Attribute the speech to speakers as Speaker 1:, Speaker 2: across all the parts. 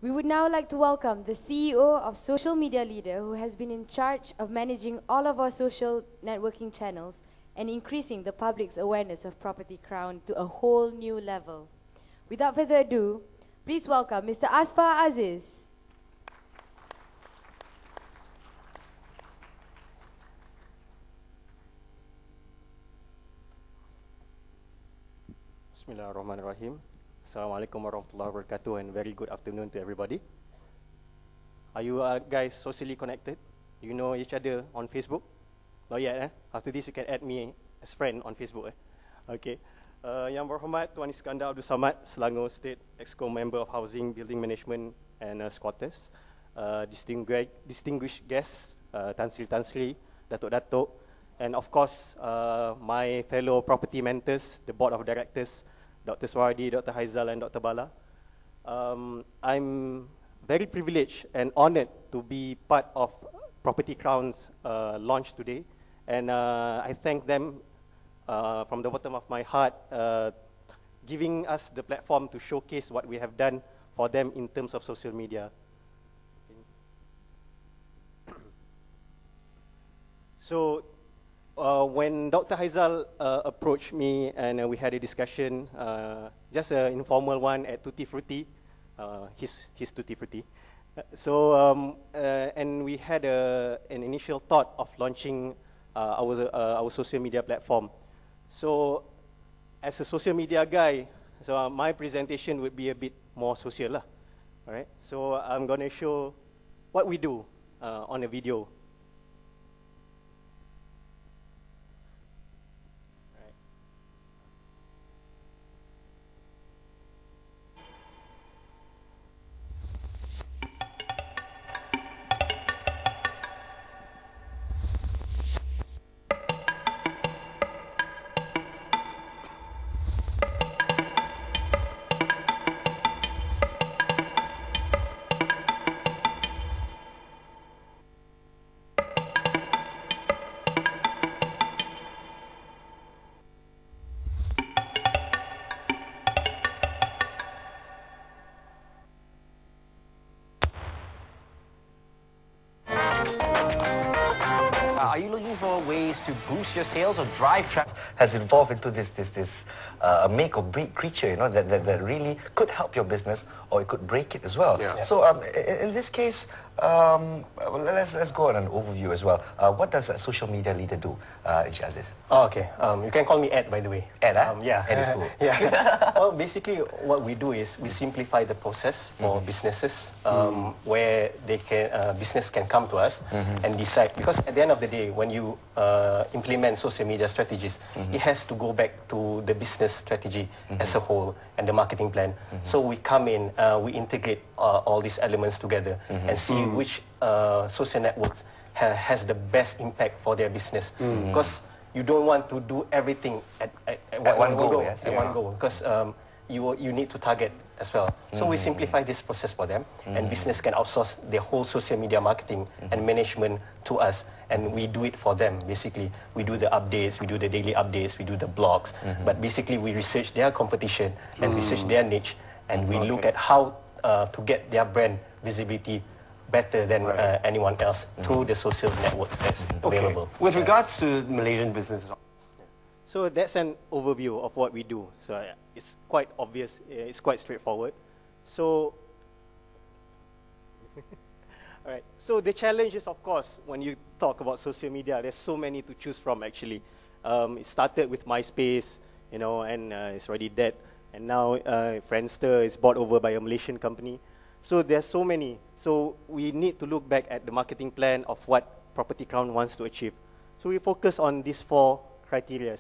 Speaker 1: We would now like to welcome the CEO of Social Media Leader, who has been in charge of managing all of our social networking channels and increasing the public's awareness of Property Crown to a whole new level. Without further ado, please welcome Mr. Asfar Aziz.
Speaker 2: Bismillahirrahmanirrahim. Assalamualaikum warahmatullahi wabarakatuh, and very good afternoon to everybody. Are you guys socially connected? You know each other on Facebook? Not yet, eh? After this, you can add me as friend on Facebook, eh? Okay. Yang berhormat Tuan Iskandar Abdul Samad, Selangor State Exco Member of Housing, Building Management and Squatters. Distinguished guests, Tan Sri, Datuk, and of course, my fellow property mentors, the Board of Directors, Dr. Swardi, Dr. Haizal, and Dr. Bala. I'm very privileged and honored to be part of Property Crown's launch today. And I thank them from the bottom of my heart, giving us the platform to showcase what we have done for them in terms of social media. So, when Dr. Haizal approached me and we had a discussion, just an informal one at Tutti Frutti, his Tutti Frutti. And we had an initial thought of launching our social media platform. So, as a social media guy, so my presentation would be a bit more social lah. All right. So I'm going to show what we do on a video.
Speaker 3: Are you looking for ways to boost your sales or drive traffic? Has evolved into this make or break creature, you know, that really could help your business or it could break it as well. Yeah. So in this case, let's go on an overview as well. What does a social media leader do, Aziz?
Speaker 2: Oh, okay. You can call me Ed, by the way.
Speaker 3: Ed,
Speaker 2: yeah.
Speaker 3: Ed is cool.
Speaker 2: Yeah. Well, basically, what we do is we simplify the process for businesses, where they can business can come to us and decide. Because at the end of the day, when you implement social media strategies, it has to go back to the business strategy as a whole and the marketing plan. So we come in, we integrate all these elements together and see which social networks has the best impact for their business. Because you don't want to do everything at one go. Yes, at one go. Because you need to target as well. So we simplify this process for them, and business can outsource their whole social media marketing and management to us, and we do it for them. Basically, we do the updates, we do the daily updates, we do the blogs, but basically we research their competition and research their niche, and we look at how to get their brand visibility better than anyone else through the social networks that's available.
Speaker 4: With regards to Malaysian businesses,
Speaker 2: so that's an overview of what we do. So it's quite obvious, it's quite straightforward. So, all right. So the challenge is, of course, when you talk about social media, there's so many to choose from actually. It started with MySpace, you know, and it's already dead. And now Friendster is bought over by a Malaysian company. So there's so many. So we need to look back at the marketing plan of what Property Crown wants to achieve. So we focus on these 4 criteria.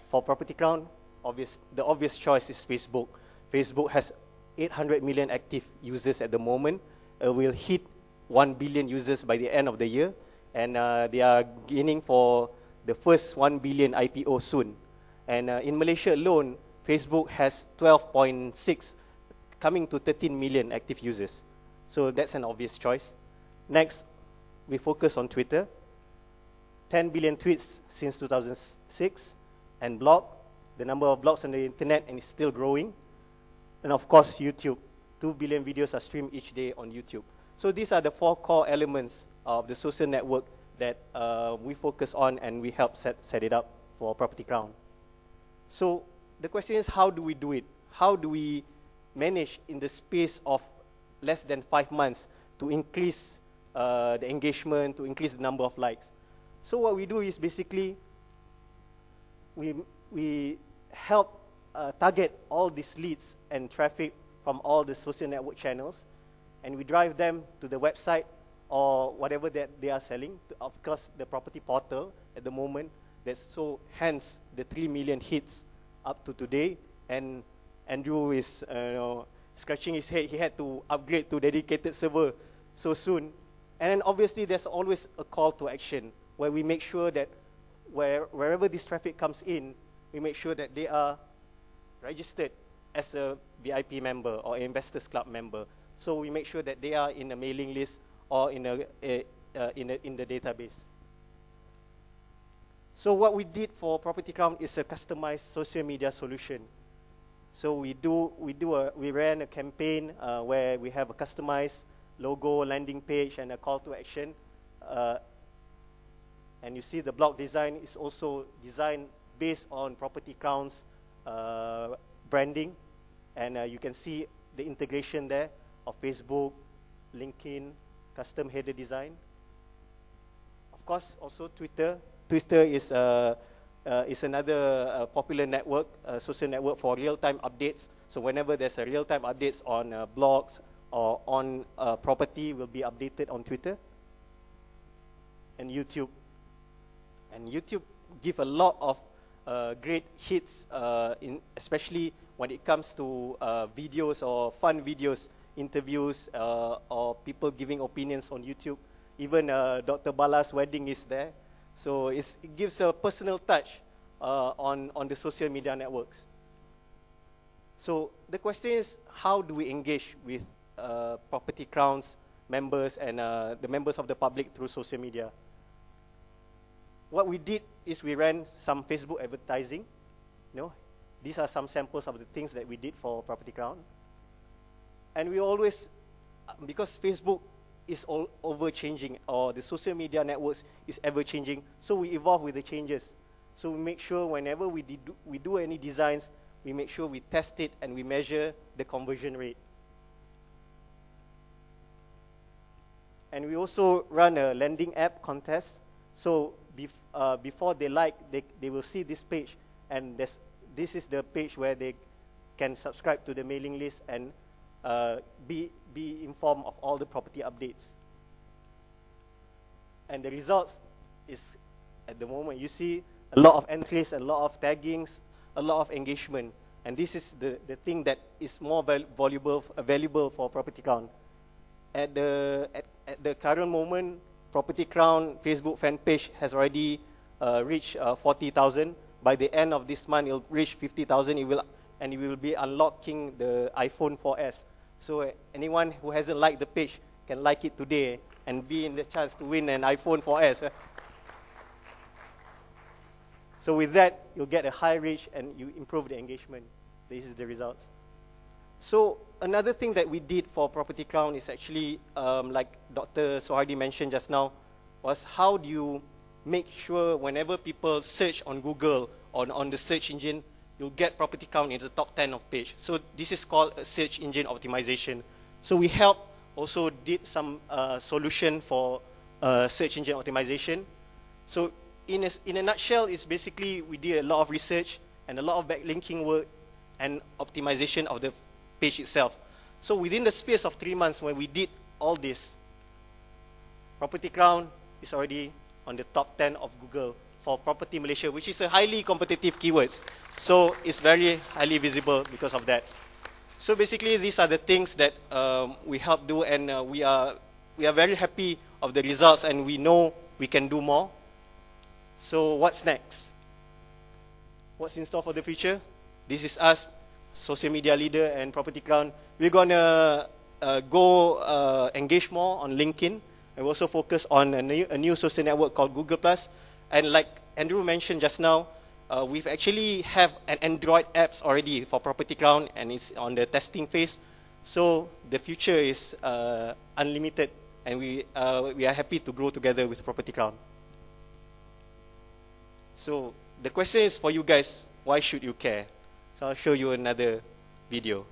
Speaker 2: For Property Crown, the obvious choice is Facebook. Facebook has 800 million active users at the moment. Will hit 1 billion users by the end of the year. And they are gaining for the first 1 billion IPO soon. And in Malaysia alone, Facebook has 12.6, coming to 13 million active users. So that's an obvious choice. Next, we focus on Twitter. 10 billion tweets since 2006. And blog, the number of blogs on the internet, and it's still growing. And of course, YouTube. 2 billion videos are streamed each day on YouTube. So these are the 4 core elements of the social network that we focus on, and we help set it up for Propertycrown. So the question is, how do we do it? How do we manage in the space of less than 5 months to increase the engagement, to increase the number of likes? So what we do is basically we help target all these leads and traffic from all the social network channels, and we drive them to the website or whatever that they are selling. Of course, the property portal at the moment, hence the 3 million hits up to today. And Andrew is scratching his head. He had to upgrade to dedicated server so soon. And then obviously there's always a call to action where we make sure that wherever this traffic comes in, we make sure that they are registered as a VIP member or Investors Club member. So we make sure that they are in a mailing list or in the database. So what we did for Propertycrown is a customized social media solution. So we ran a campaign where we have a customized logo, landing page, and a call to action. And you see the blog design is also designed based on Propertycrown's branding. And you can see the integration there of Facebook, LinkedIn, custom header design. Of course, also Twitter. Twitter is another popular network, social network for real-time updates. So whenever there's a real-time updates on blogs or on property, will be updated on Twitter. And YouTube. And YouTube give a lot of great hits, especially when it comes to videos or fun videos, interviews, or people giving opinions on YouTube. Even Dr. Bala's wedding is there. So it gives a personal touch on the social media networks. So the question is, how do we engage with Propertycrown's members and the members of the public through social media? What we did is we ran some Facebook advertising. These are some samples of the things that we did for Propertycrown. And we always, because Facebook is all over changing, or the social media networks is ever changing, so we evolve with the changes. So we make sure whenever we do any designs, we make sure we test it and we measure the conversion rate. And we also run a landing app contest. So before they will see this page, and this is the page where they can subscribe to the mailing list and be informed of all the property updates. And the results is, at the moment, you see a lot of entries, a lot of taggings, a lot of engagement. And this is the thing that is more valuable for Propertycrown. At the current moment, Propertycrown Facebook fan page has already reached 40,000. By the end of this month, it will reach 50,000. And it will be unlocking the iPhone 4S. So anyone who hasn't liked the page can like it today and be in the chance to win an iPhone 4S. So with that, you'll get a high reach and you improve the engagement. This is the results. So another thing that we did for Propertycrown is actually, like Dr. Sohardi mentioned just now, was how do you make sure whenever people search on Google or on the search engine, you'll get Propertycrown in the top 10 of page. So this is called a search engine optimization. So we also did some solution for search engine optimization. So in a nutshell, it's basically we did a lot of research and a lot of backlinking work and optimization of the page itself. So within the space of 3 months when we did all this, Propertycrown is already on the top 10 of Google for Property Malaysia, which is a highly competitive keywords. So it's very highly visible because of that. So basically, these are the things that we help do, and we are very happy of the results, and we know we can do more. So what's next? What's in store for the future? This is us, social media leader and Propertycrown. We're gonna go engage more on LinkedIn, and we also focus on a new social network called Google+. And like Andrew mentioned just now, we've actually have an Android apps already for Propertycrown, and it's on the testing phase.
Speaker 5: So the future is unlimited, and we are happy to grow together with Propertycrown. So the question is for you guys, why should you care? So I'll show you another video.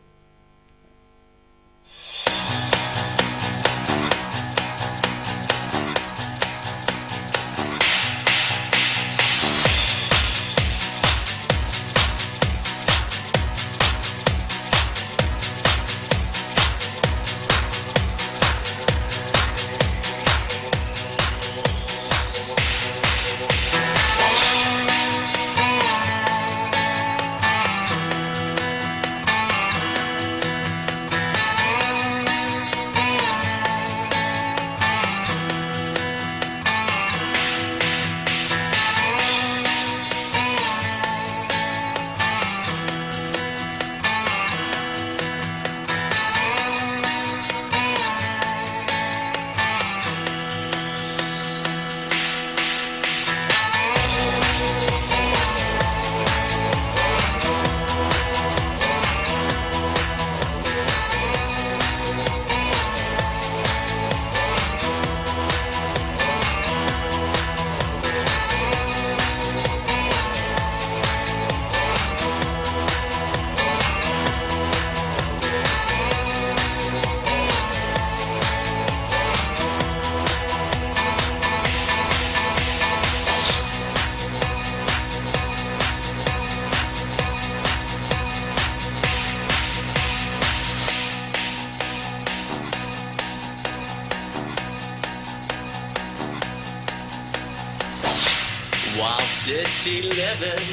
Speaker 6: City living,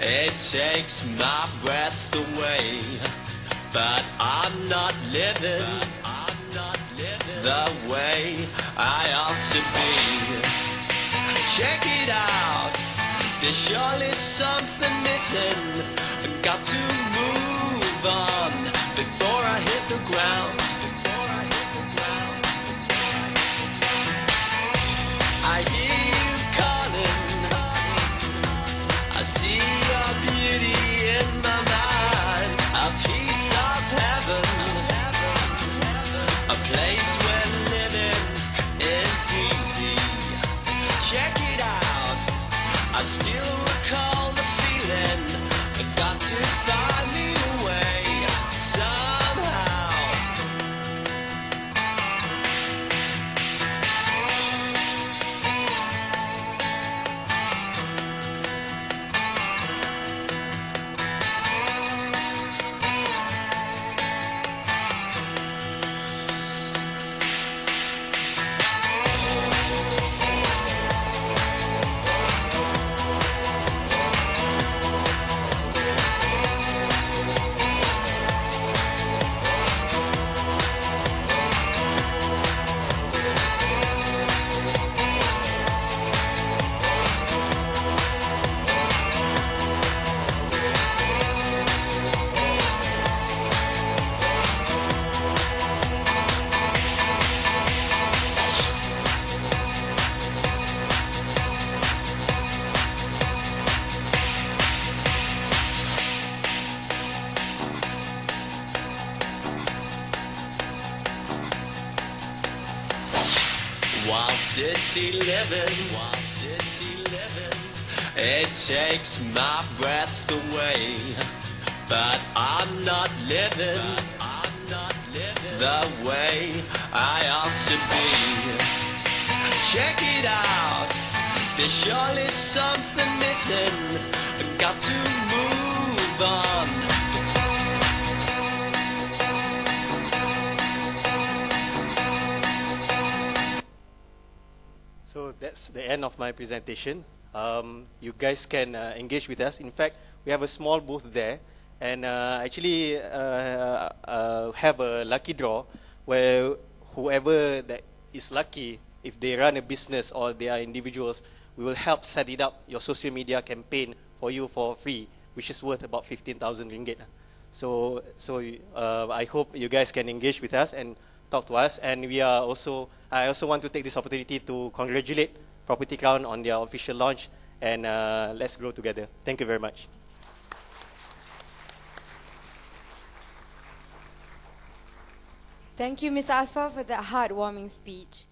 Speaker 6: it takes my breath away, but I'm not living the way I ought to be. Check it out, there's surely something missing. Got to move on before I hit the ground. I hear you calling, I see your beauty in my mind. A piece of heaven, a place where living is easy. Check it out, I still recall the feeling. I got to find me a way somehow. City living, it takes my breath away, but I'm not living the way I ought to be. Check it out, there's surely something missing. Got to move on.
Speaker 5: So that's the end of my presentation. You guys can engage with us. In fact, we have a small booth there, and actually have a lucky draw where whoever that is lucky, if they run a business or they are individuals, we will help set it up, your social media campaign for you for free, which is worth about 15,000 ringgit. So I hope you guys can engage with us and talk to us. And I also want to take this opportunity to congratulate Propertycrown on their official launch, and let's grow together. Thank you very much.
Speaker 1: Thank you, Mr. Asfar, for that heartwarming speech.